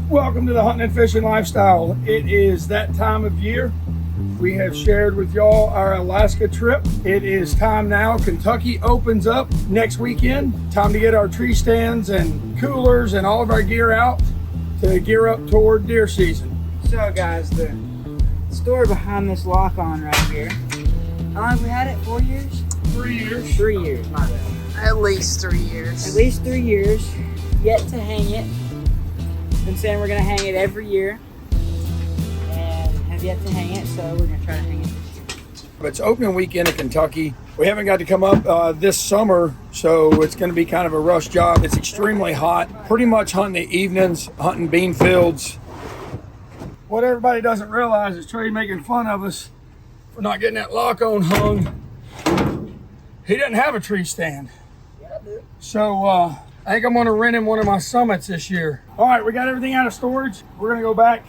Welcome to the Hunting and Fishing Lifestyle. It is that time of year. We have shared with y'all our Alaska trip. It is time now. Kentucky opens up next weekend. Time to get our tree stands and coolers and all of our gear out to gear up toward deer season. So guys, the story behind this lock-on right here. How long have we had it? 4 years? 3 years. 3 years, my bad. At least 3 years. At least 3 years. Yet to hang it. Been saying we're gonna hang it every year, and have yet to hang it, so we're gonna try to hang it this year. It's opening weekend in Kentucky. We haven't got to come up this summer, so it's going to be kind of a rush job. It's extremely hot. Pretty much hunting the evenings, hunting bean fields. What everybody doesn't realize is Trey making fun of us for not getting that lock-on hung. He doesn't have a tree stand. Yeah, I do. So I think I'm going to rent him one of my Summits this year. All right, we got everything out of storage. We're going to go back,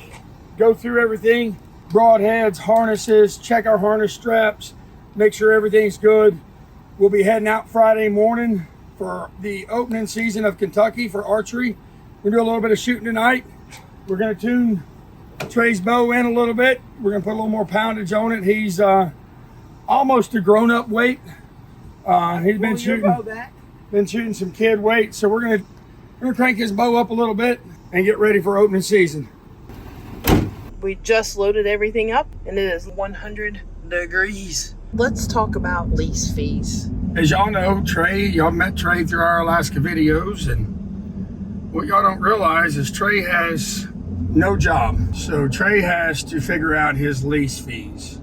go through everything. Broadheads, harnesses, check our harness straps, make sure everything's good. We'll be heading out Friday morning for the opening season of Kentucky for archery. We're gonna do a little bit of shooting tonight. We're gonna tune Trey's bow in a little bit. We're gonna put a little more poundage on it. He's almost a grown-up weight. He's been shooting some kid weight, so we're gonna crank his bow up a little bit and get ready for opening season. We just loaded everything up and it is 100 degrees. Let's talk about lease fees. As y'all know, Trey, y'all met Trey through our Alaska videos, and what y'all don't realize is Trey has no job. So Trey has to figure out his lease fees.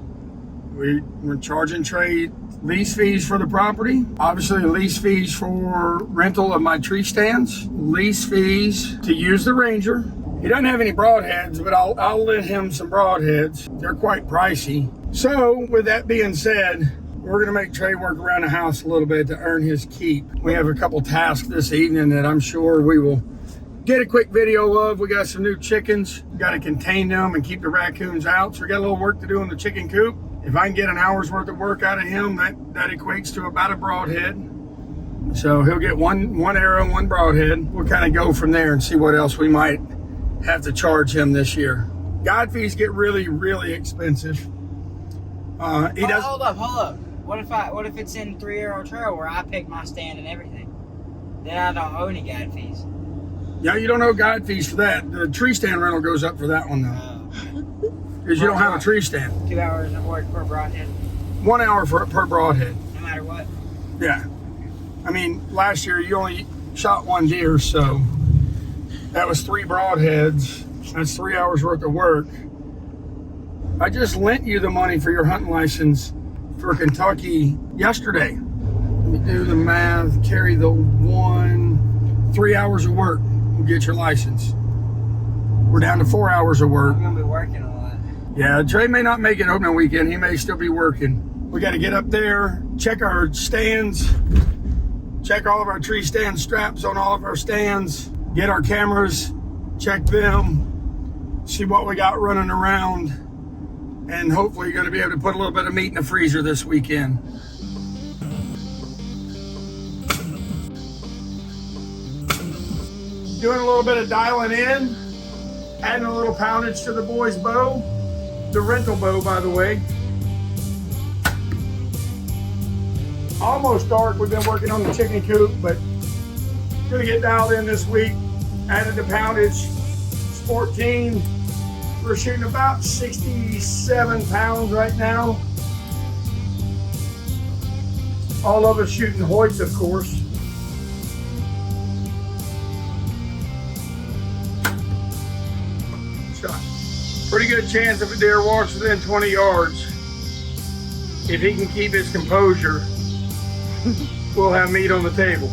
We're charging Trey lease fees for the property, obviously lease fees for rental of my tree stands, lease fees to use the Ranger. He doesn't have any broadheads, but I'll lend him some broadheads. They're quite pricey. So with that being said, we're gonna make Trey work around the house a little bit to earn his keep. We have a couple tasks this evening that I'm sure we will get a quick video of. We got some new chickens. Got to contain them and keep the raccoons out. So we got a little work to do in the chicken coop. If I can get an hour's worth of work out of him, that equates to about a broadhead. So he'll get one arrow and one broadhead. We'll kind of go from there and see what else we might have to charge him this year. Guide fees get really, really expensive. Hold up. What if it's in 3 Arrow Trail where I pick my stand and everything? Then I don't owe any guide fees. Yeah, you don't owe guide fees for that. The tree stand rental goes up for that one though. Because you don't have a tree stand. 2 hours of work per broadhead. 1 hour per broadhead. No matter what. Yeah. I mean, last year you only shot one deer, so that was 3 broadheads. That's 3 hours worth of work. I just lent you the money for your hunting license for Kentucky yesterday. Let me do the math, carry the 3 hours of work will get your license. We're down to 4 hours of work. I'm gonna be working a lot. Yeah, Trey may not make it opening weekend. He may still be working. We got to get up there, check our stands, check all of our tree stand straps on all of our stands, get our cameras, check them, see what we got running around, and hopefully you're going to be able to put a little bit of meat in the freezer this weekend. Doing a little bit of dialing in, adding a little poundage to the boys' bow, the rental bow, by the way. Almost dark. We've been working on the chicken coop, but gonna get dialed in this week. Added the poundage, 14. We're shooting about 67 pounds right now. All of us shooting Hoyts, of course. Pretty good chance if a deer walks within 20 yards, if he can keep his composure, we'll have meat on the table.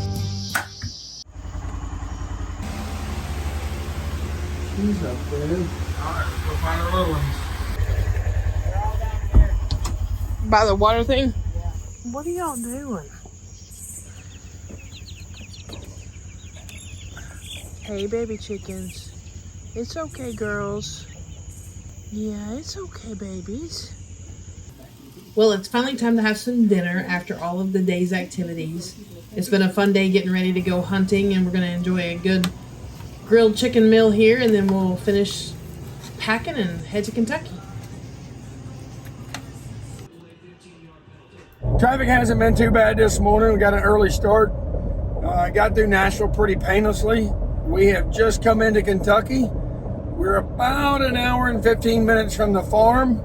She's up there. All right, let's go find our little ones. They're all down there. By the water thing? Yeah. What are y'all doing? Hey, baby chickens. It's okay, girls. Yeah, it's okay, babies. Well, it's finally time to have some dinner after all of the day's activities. It's been a fun day getting ready to go hunting, and we're going to enjoy a good grilled chicken meal here, and then we'll finish packing and head to Kentucky. Traffic hasn't been too bad this morning. We got an early start. Got through Nashville pretty painlessly. We have just come into Kentucky. We're about an hour and 15 minutes from the farm.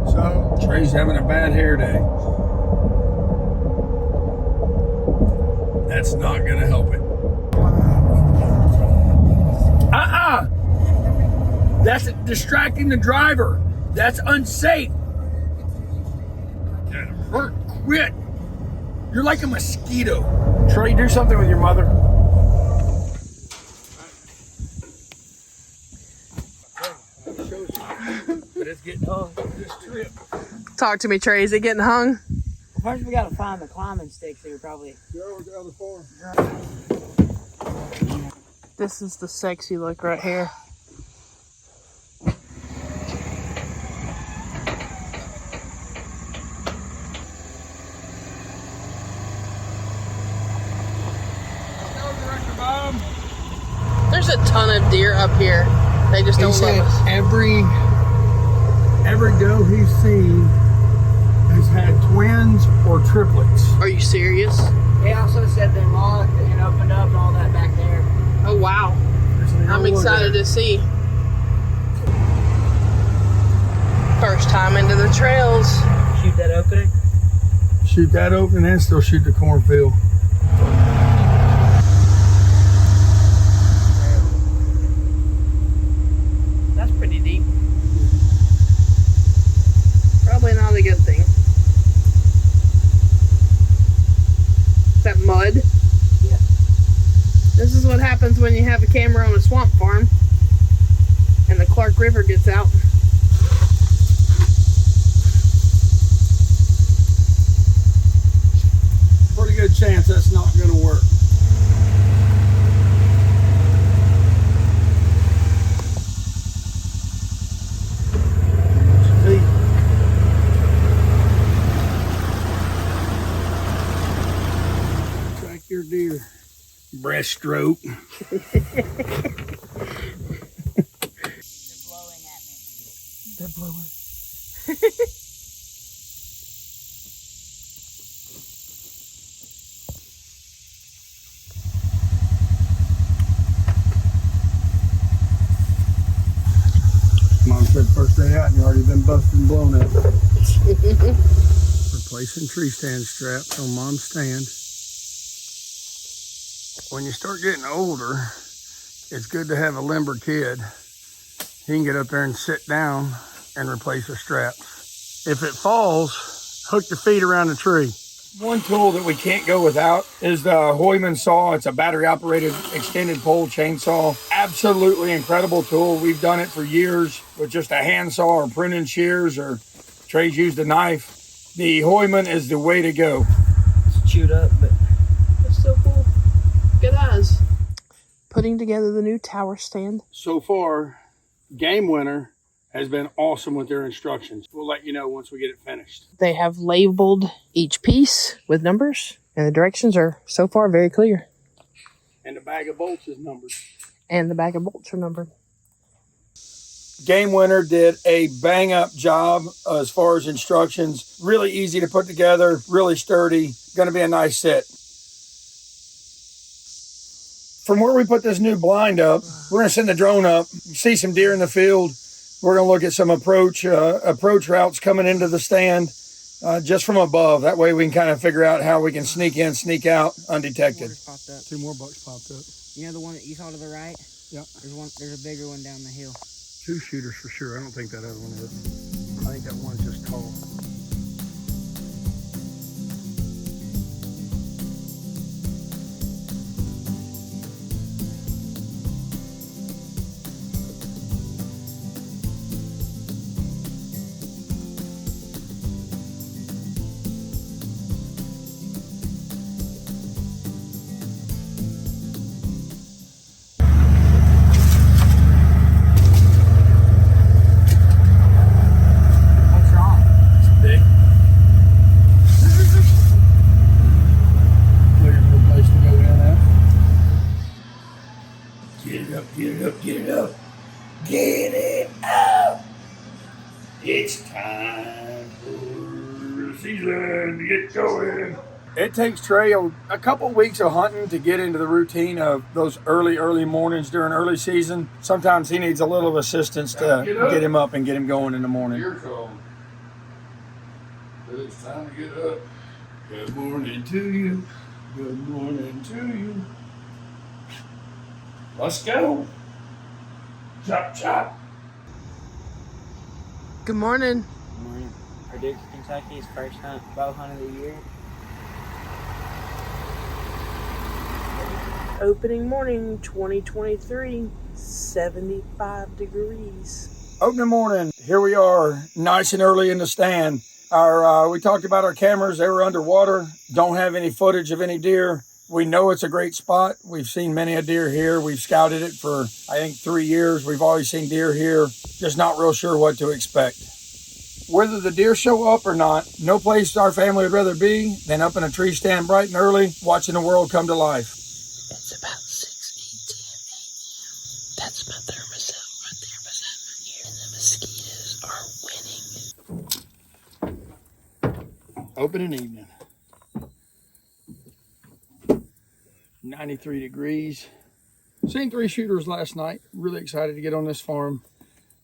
So Trey's having a bad hair day. That's not gonna help it. That's distracting the driver. That's unsafe. Quit. You're like a mosquito. Trey, do something with your mother. But it's getting hung this trip. Talk to me, Trey. Is it getting hung? First, we gotta find the climbing sticks. They were probably. This is the sexy look right here. There's a ton of deer up here. They just don't love us. Every doe he's seen has had twins or triplets. Are you serious? They also said they locked and opened up and all that back there. Oh, wow. I'm excited to see. First time into the trails. Shoot that opening. Shoot that opening and still shoot the cornfield. That's pretty deep. Probably not a good thing. Is that mud? Yeah. This is what happens when you have a camera on a swamp farm and the Clark River gets out. Pretty good chance that's not going to work. Track your deer. Breaststroke. They're blowing at me. They're blowing. Mom said first day out and you already been busted and blown up. Replacing tree stand straps on Mom's stand. When you start getting older, it's good to have a limber kid. He can get up there and sit down and replace the straps. If it falls, hook your feet around the tree. One tool that we can't go without is the Hoyman saw. It's a battery operated extended pole chainsaw. Absolutely incredible tool. We've done it for years with just a handsaw or pruning shears, or Trey's used a knife. The Hoyman is the way to go. It's chewed up, but That's so cool. Good eyes. Putting together the new tower stand. So far, Game Winner has been awesome with their instructions. We'll let you know once we get it finished. They have labeled each piece with numbers, and the directions are so far very clear. And the bag of bolts is numbered. And the bag of bolts are numbered. Game Winner did a bang up job as far as instructions. Really easy to put together, really sturdy. Going to be a nice set. From where we put this new blind up, we're going to send the drone up, see some deer in the field. We're going to look at some approach routes coming into the stand just from above. That way we can kind of figure out how we can sneak in, sneak out undetected. popped up. 2 more bucks popped up. You know the one that you saw to the right? Yeah. There's a bigger one down the hill. 2 shooters for sure. I don't think that other one is. I think that one's just tall. Get it up. It's time for the season to get going. It takes Trey a couple weeks of hunting to get into the routine of those early mornings during early season. Sometimes he needs a little assistance to get him up and get him going in the morning. Here come. But it's time to get up. Good morning to you. Good morning to you. Let's go. Chop, chop. Good morning. Good morning. Purdue, Kentucky's first bow hunt of the year. Opening morning 2023, 75 degrees. Opening morning, here we are, nice and early in the stand. We talked about our cameras, they were underwater, don't have any footage of any deer. We know it's a great spot. We've seen many a deer here. We've scouted it for, I think, 3 years. We've always seen deer here, just not real sure what to expect. Whether the deer show up or not, no place our family would rather be than up in a tree stand bright and early, watching the world come to life. It's about 6:18 a.m. That's my thermostat right there beside my ear. And the mosquitoes are winning. Opening evening. 93 degrees. Seen 3 shooters last night. Really excited to get on this farm.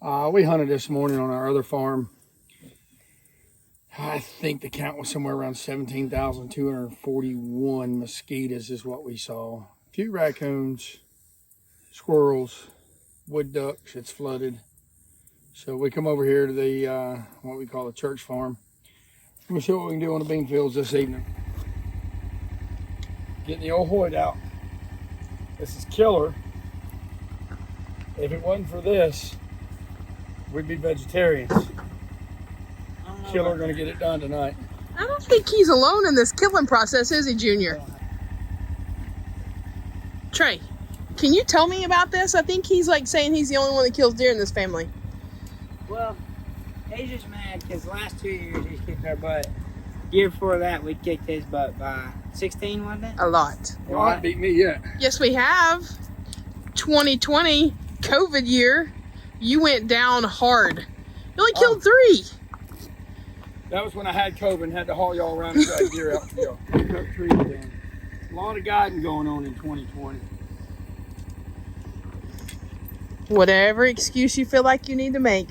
We hunted this morning on our other farm. I think the count was somewhere around 17,241 mosquitoes is what we saw. A few raccoons, squirrels, wood ducks. It's flooded. So we come over here to the what we call the church farm. We'll see what we can do on the bean fields this evening. Getting the old Hoyt out. This is killer. If it wasn't for this, we'd be vegetarians. Killer gonna get it done tonight. I don't think he's alone in this killing process, is he, Junior? Trey, can you tell me about this? I think he's like saying he's the only one that kills deer in this family. Well, he's just mad because the last 2 years he's kicked our butt. Year before that, we kicked his butt by 16, wasn't it? A lot. You haven't beat me yet. Yes, we have. 2020, COVID year, you went down hard. You only killed 3. That was when I had COVID and had to haul y'all around and drag deer out to y'all. Cut trees down. A lot of guiding going on in 2020. Whatever excuse you feel like you need to make.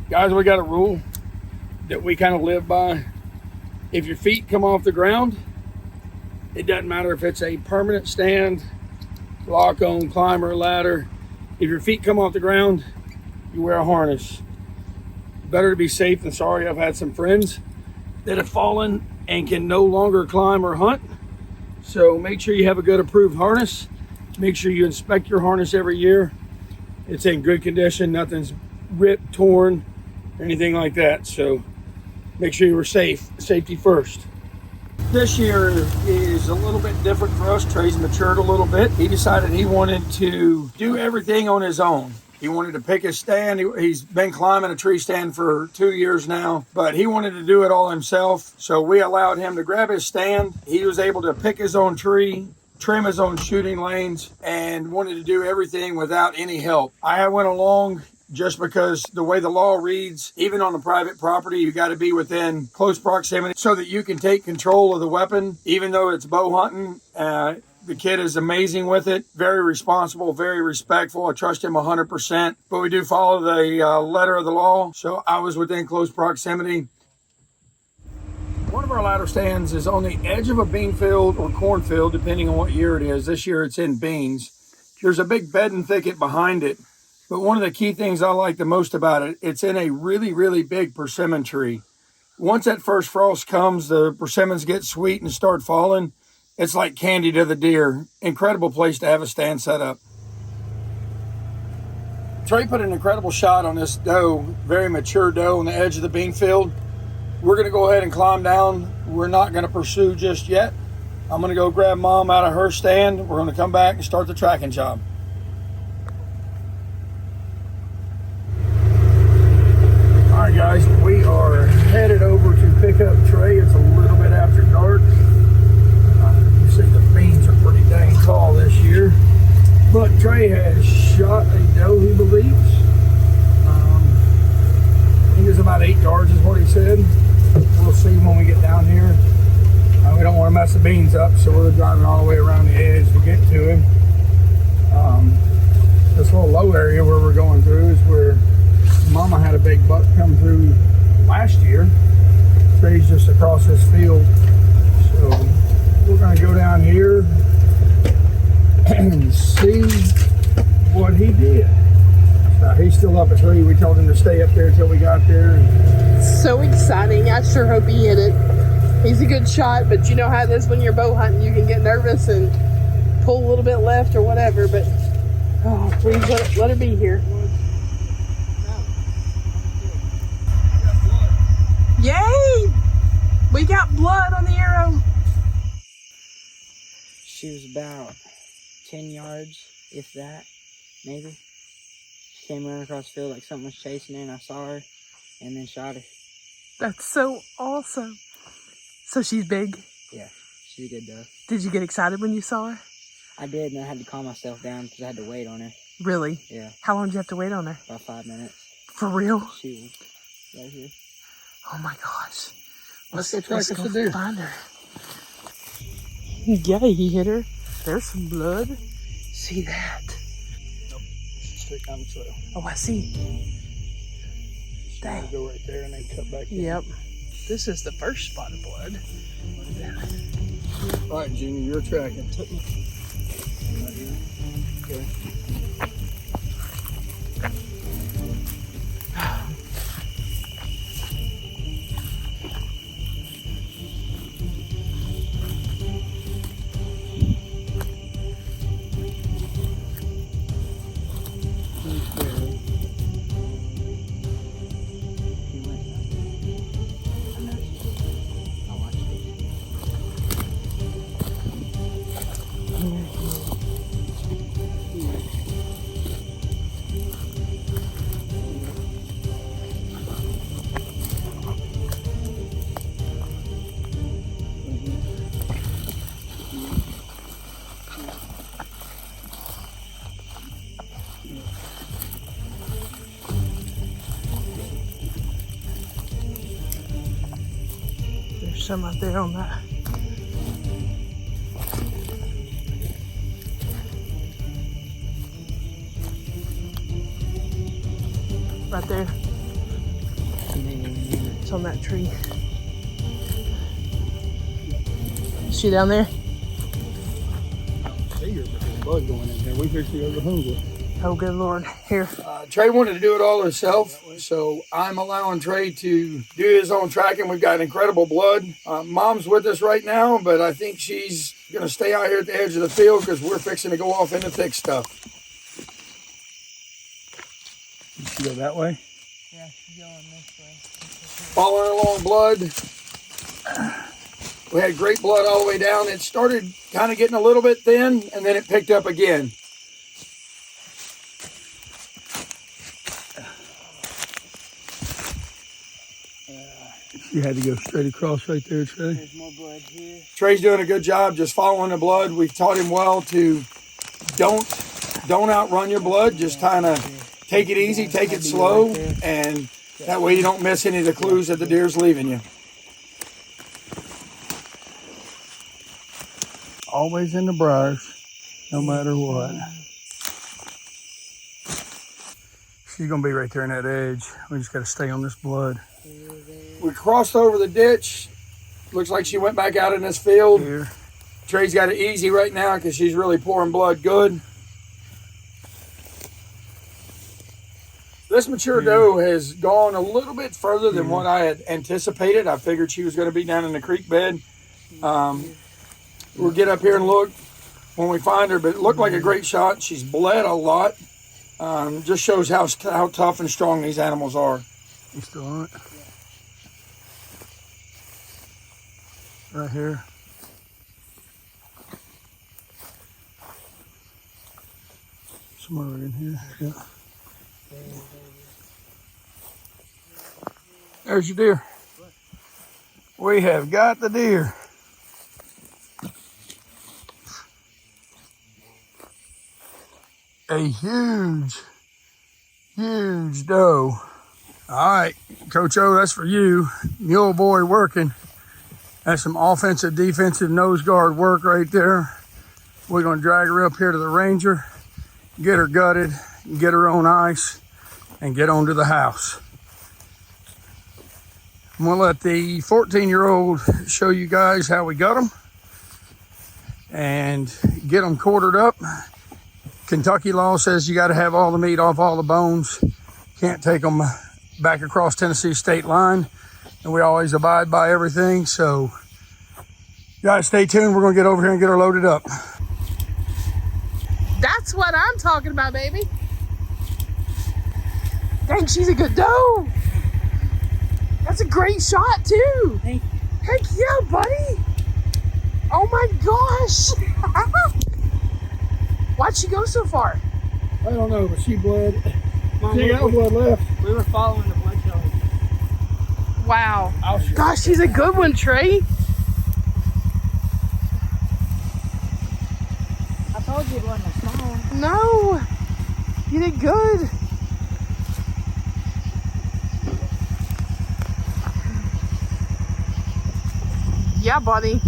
Guys, we got a rule that we kind of live by. If your feet come off the ground, it doesn't matter if it's a permanent stand, lock on, climber, ladder. If your feet come off the ground, you wear a harness. Better to be safe than sorry. I've had some friends that have fallen and can no longer climb or hunt. So make sure you have a good approved harness. Make sure you inspect your harness every year. It's in good condition, nothing's ripped, torn, anything like that. So make sure you were safe. Safety first. This year is a little bit different for us. Trey's matured a little bit. He decided he wanted to do everything on his own. He wanted to pick his stand. He's been climbing a tree stand for 2 years now, but he wanted to do it all himself. So we allowed him to grab his stand. He was able to pick his own tree, trim his own shooting lanes, and wanted to do everything without any help. I went along just because the way the law reads, even on the private property, you got to be within close proximity so that you can take control of the weapon, even though it's bow hunting. The kid is amazing with it, very responsible, very respectful. I trust him 100%, but we do follow the letter of the law. So I was within close proximity. One of our ladder stands is on the edge of a bean field or cornfield, depending on what year it is. This year it's in beans. There's a big bedding thicket behind it. But one of the key things I like the most about it, it's in a really, really big persimmon tree. Once that first frost comes, the persimmons get sweet and start falling. It's like candy to the deer. Incredible place to have a stand set up. Trey put an incredible shot on this doe, very mature doe on the edge of the bean field. We're going to go ahead and climb down. We're not going to pursue just yet. I'm going to go grab Mom out of her stand. We're going to come back and start the tracking job. All right, guys, we are headed over to pick up Trey. It's a little bit after dark. the beans up, so we're driving all the way around the edge to get to him. This little low area where we're going through is where Mama had a big buck come through last year. Trey's just across this field, so we're going to go down here and see what he did. He's still up a tree. We told him to stay up there until we got there. So exciting. I sure hope he hit it. He's a good shot, but you know how it is when you're bow hunting. You can get nervous and pull a little bit left or whatever, but oh, please let her be here. Yay! We got blood on the arrow. She was about 10 yards, if that, maybe. She came running across the field like something was chasing her, and I saw her, and then shot her. That's so awesome. So she's big? Yeah, she's a good dove. Did you get excited when you saw her? I did, and I had to calm myself down because I had to wait on her. Really? Yeah. How long did you have to wait on her? About 5 minutes. For real? She was right here. Oh my gosh. Let's go track us a deer. Find her. Yeah, he hit her. There's some blood. See that? Nope. She's straight down the trail. Oh, I see. She's Dang. gonna go right there and then cut back in. Yep. This is the first spot of blood. All right, Junior, you're tracking. Right here. Okay. There's some out there on that. Right there. It's on that tree. Is she down there? See her, but there's blood going in there. We fixed the hungry. Oh, good Lord. Here. Trey wanted to do it all himself, so I'm allowing Trey to do his own tracking. We've got incredible blood. Mom's with us right now, but I think she's going to stay out here at the edge of the field because we're fixing to go off into thick stuff. You should go that way. Yeah, she's going this way. Following along blood. We had great blood all the way down. It started kind of getting a little bit thin, and then it picked up again. You had to go straight across right there, Trey. There's more blood here. Trey's doing a good job just following the blood. We've taught him well to don't outrun your blood. Just kind of take it easy, take it slow, and that way you don't miss any of the clues that the deer's leaving you. Always in the briars, no matter what. She's gonna be right there in that edge. We just gotta stay on this blood. We crossed over the ditch. Looks like she went back out in this field. Here. Trey's got it easy right now because she's really pouring blood good. This mature doe has gone a little bit further than what I had anticipated. I figured she was going to be down in the creek bed. We'll get up here and look when we find her, but it looked like a great shot. She's bled a lot. Just shows how tough and strong these animals are. You still on it? Right here. Somewhere in here. Yeah. There's your deer. We have got the deer. A huge doe. All right, Coach O, that's for you. Mule boy working. That's some offensive, defensive nose guard work right there. We're gonna drag her up here to the Ranger, get her gutted, get her on ice, and get on to the house. I'm gonna let the 14-year-old show you guys how we got them and get them quartered up. Kentucky law says you gotta have all the meat off all the bones. Can't take them back across Tennessee state line. And we always abide by everything, so you guys stay tuned. We're gonna get over here and get her loaded up. That's what I'm talking about, baby. Dang, she's a good doe. That's a great shot, too. Thank you. Heck yeah, buddy. Oh my gosh. Why'd she go so far? I don't know, but she bled. Mom, She got blood left. we were following the blood trail. Wow. I'll show you. Gosh, she's a good one, Trey. I told you it wasn't a small one. No. You did good. Yeah, buddy.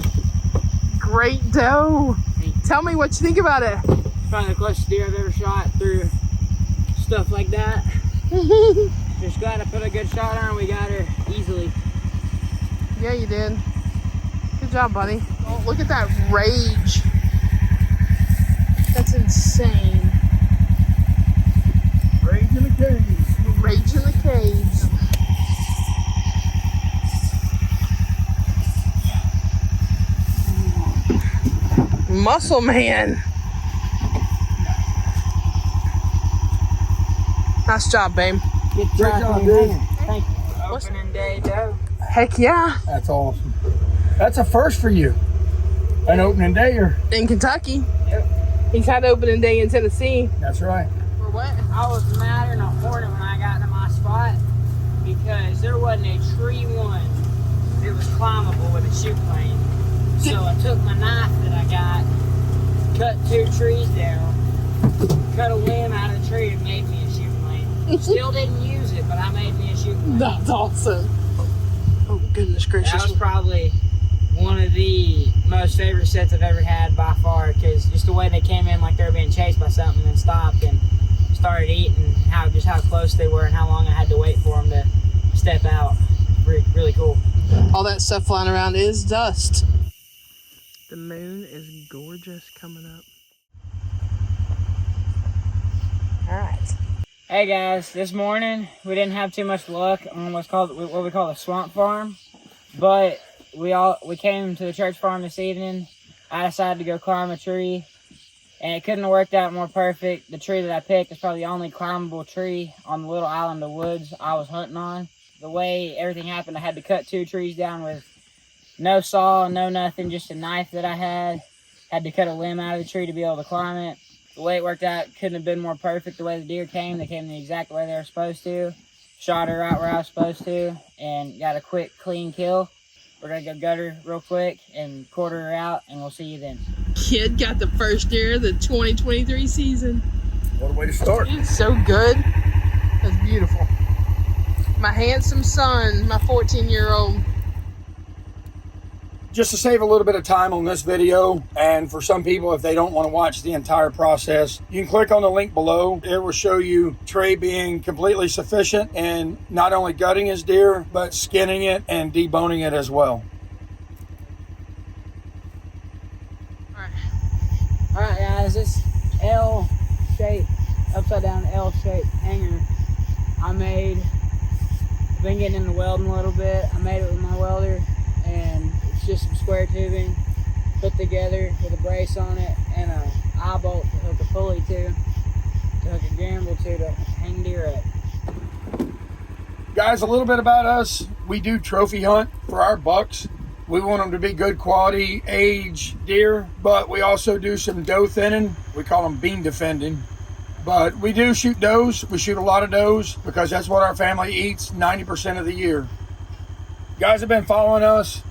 Great doe. Tell me what you think about it. Probably the closest deer I've ever shot through stuff like that. Just glad I put a good shot on her and we got her easily. Yeah, you did. Good job, buddy. Oh, look at that rage. That's insane. Rage in the cage. Rage in the cage. Muscle man. Nice job, babe. Good Great shot, job, on dude. your hanger. Thank you. Opening day doe. Heck yeah. That's awesome. That's a first for you. An opening dayer. In Kentucky. Yep. He's had opening day in Tennessee. That's right. For what? I was madder than a hornet when I got to my spot because there wasn't a tree one that was climbable with a shoot plane. So I took my knife that I got, cut 2 trees down, cut a limb out of the tree and made me a shoot plane. Still didn't use it, but I made me a shoot plane. That's awesome. Oh, goodness gracious. That was probably one of the most favorite sets I've ever had by far, because just the way they came in like they were being chased by something and then stopped and started eating, how close they were and how long I had to wait for them to step out. Really cool. All that stuff flying around is dust. The moon is gorgeous coming up. All right. Hey guys, this morning we didn't have too much luck on what we call the swamp farm, but we came to the church farm this evening. I decided to go climb a tree, and it couldn't have worked out more perfect. The tree that I picked is probably the only climbable tree on the little island of woods I was hunting on. The way everything happened, I had to cut 2 trees down with no saw, no nothing, just a knife that I had. Had to cut a limb out of the tree to be able to climb it. The way it worked out couldn't have been more perfect. The way the deer came, they came the exact way they were supposed to. Shot her right where I was supposed to and got a quick, clean kill. We're going to go gut her real quick and quarter her out, and we'll see you then. Kid got the first deer of the 2023 season. What a way to start. It's so good. That's beautiful. My handsome son, my 14-year-old. Just to save a little bit of time on this video, and for some people, if they don't want to watch the entire process, you can click on the link below. It will show you Trey being completely sufficient and not only gutting his deer, but skinning it and deboning it as well. All right, guys, this L-shaped, upside down L-shaped hanger I made. I've been getting into welding a little bit. I made it with my welder, and it's just some square tubing put together with a brace on it and a eye bolt to hook a pulley to hook a gimbal to hang deer up. Guys, a little bit about us. We do trophy hunt for our bucks. We want them to be good quality, age deer, but we also do some doe thinning. We call them bean defending. But we do shoot does. We shoot a lot of does because that's what our family eats 90% of the year. You guys have been following us.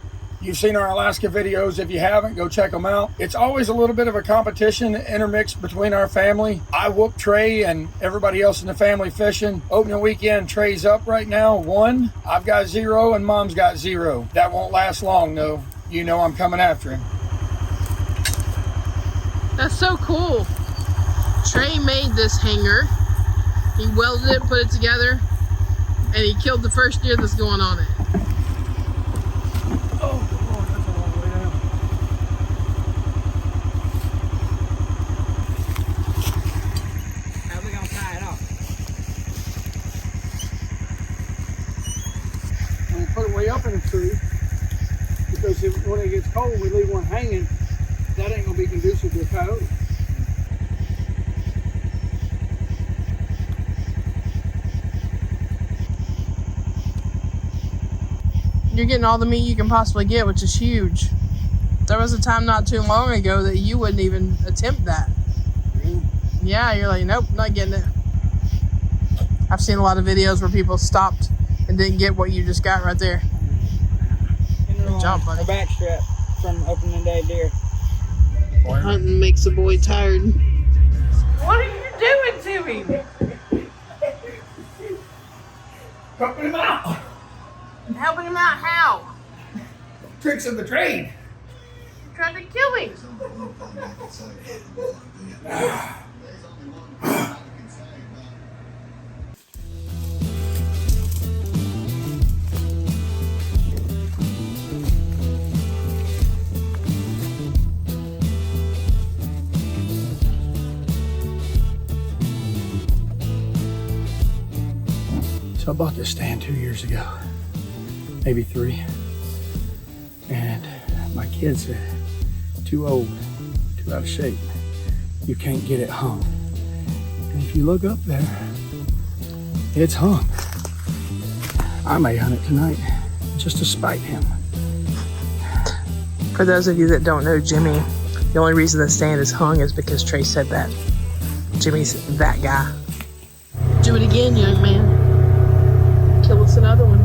You've seen our Alaska videos. If you haven't, go check them out. It's always a little bit of a competition intermixed between our family. I whoop Trey and everybody else in the family fishing. Opening weekend, Trey's up right now, 1. I've got 0 and Mom's got 0. That won't last long though. You know I'm coming after him. That's so cool. Trey made this hanger. He welded it, put it together, and he killed the first deer that's going on it. Oh, Lord, that's a long way down. How are we gonna tie it off? And we'll put it way up in the tree because when it gets cold, we leave one hanging. That ain't gonna be conducive to a coyote. You're getting all the meat you can possibly get, which is huge. There was a time not too long ago that you wouldn't even attempt that. Really? Yeah, you're like, nope, not getting it. I've seen a lot of videos where people stopped and didn't get what you just got right there. Good job, buddy. A back strap from opening day deer. Hunting makes a boy tired. What are you doing to him? Helping him out. Helping him out how? Tricks of the trade. You're trying to kill him. So I bought this stand 2 years ago, maybe 3. And my kid said, too old, too out of shape. You can't get it hung. And if you look up there, it's hung. I may hunt it tonight just to spite him. For those of you that don't know Jimmy, the only reason the stand is hung is because Trey said that. Jimmy's that guy. Do it again, young man. Kill us another one.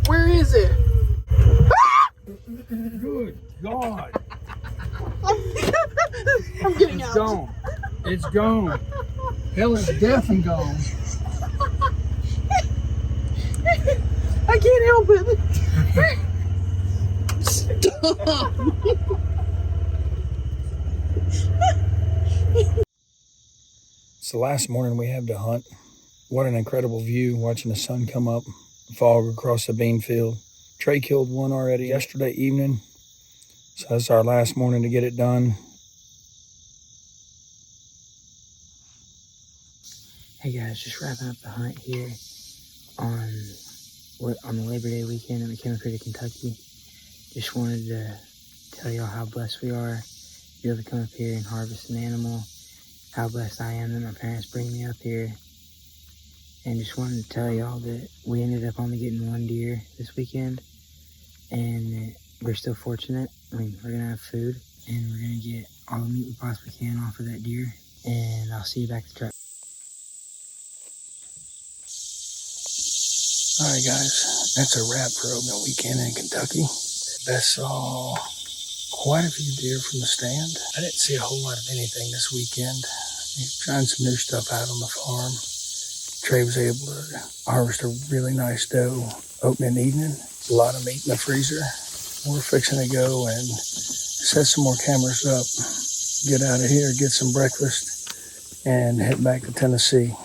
Where is it? Good God. I'm getting It's out. gone. It's gone. Hell, it's deaf and gone. I can't help it. Stop. It's the last morning we have to hunt. What an incredible view, watching the sun come up, fog across the bean field. Trey killed one already yesterday evening, so that's our last morning to get it done. Hey guys, just wrapping up the hunt here on the Labor Day weekend at McKinley Creek, Kentucky. Just wanted to tell y'all how blessed we are to be able to come up here and harvest an animal. How blessed I am that my parents bring me up here. And just wanted to tell y'all that we ended up only getting 1 deer this weekend. And we're still fortunate. I mean, we're gonna have food and we're gonna get all the meat we possibly can off of that deer. And I'll see you back at the truck. All right, guys, that's a wrap for opening weekend in Kentucky. Best saw quite a few deer from the stand. I didn't see a whole lot of anything this weekend. He's trying some new stuff out on the farm. Trey was able to harvest a really nice doe opening evening. A lot of meat in the freezer. We're fixing to go and set some more cameras up, get out of here, get some breakfast, and head back to Tennessee.